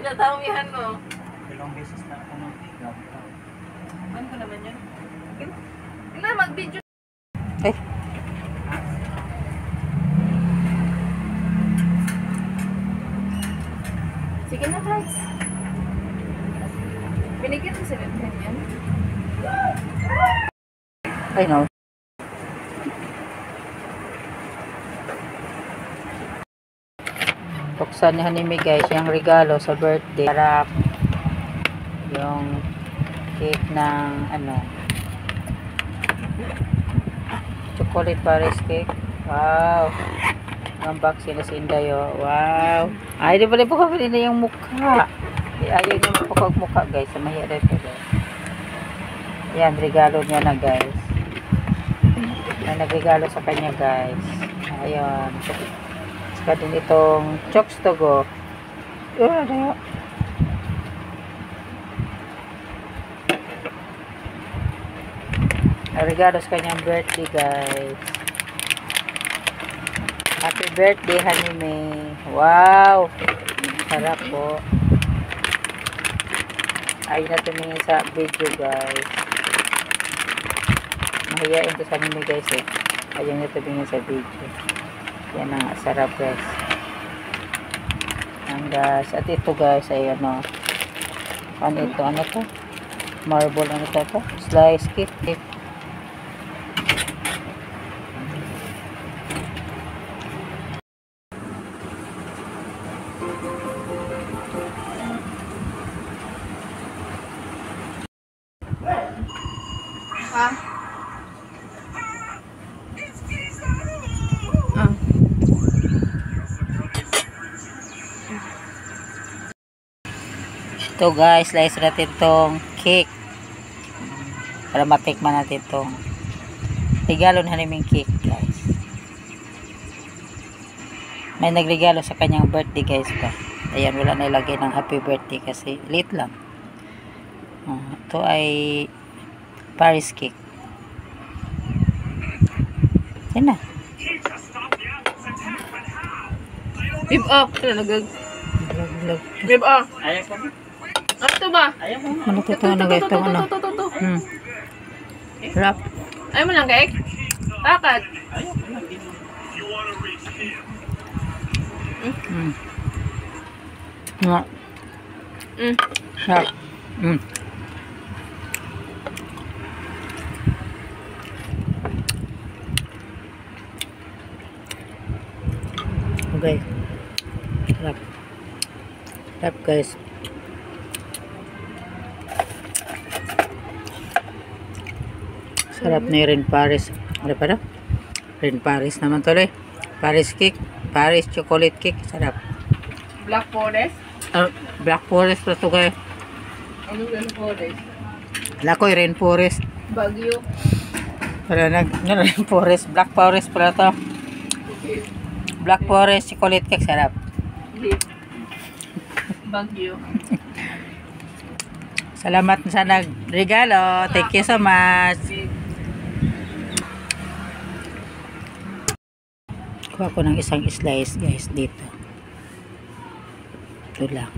Tinatamihan mo. Dalawang beses na ako ng tigab. Ano ko naman yun? Ina, mag-video. Eh. Sige na, guys. Binigyan mo si Vincent yan. I know. Buksan ni Hanimi guys yung regalo sa birthday. Sarap. Yung cake ng ano, chocolate Paris cake. Wow. Unboxing na si Inday, oh. Wow. Ay, di ba rin po kami na yung mukha. Ayaw niya mapakagmukha guys. Mahiya rin po guys. Yan, regalo niya na guys. May nagregalo sa kanya guys. Ayun. Saka din itong chokes to go. Ano? Regalo sa kanyang birthday guys. Happy birthday Hanime. Wow. Sarap po. Ayun na tumingin sa video guys. Mahiyain to sa Hanime guys eh. Ayun na tumingin sa video. Yan ang sarap guys. And guys, at ito guys ay ano. Ano ito? Ano to? Marble ano to? Slice cake. Ha? Ito guys, slice natin tong cake para matikman natin tong regalo na naming cake guys. May nagregalo sa kanyang birthday guys ba. Ayan, wala na ilagay ng happy birthday kasi late lang. Ito ay Paris cake. Yan na. Bib up. Bib up. Ayaw ko. Ano ba? Ayaw mo. Ano to? Ito ano? Wrap. Ayaw mo lang, cake? Bakit? Ayaw ko lang. Nga. Wrap. Okay. Wrap. Wrap guys. Sarap ni Ren Paris. Ano pa daw? Ren Paris naman tuloy. Paris cake. Paris chocolate cake. Sarap. Black Forest? Black Forest pa ito guys. Ano Black Forest? Lakoy Ren Forest. Baguio. Para Ren Forest. Black Forest pala ito. Black Forest chocolate cake. Sarap. Baguio. Salamat sa nagregalo. Thank you so much. Kuha ko ng isang slice guys dito. Ito lang.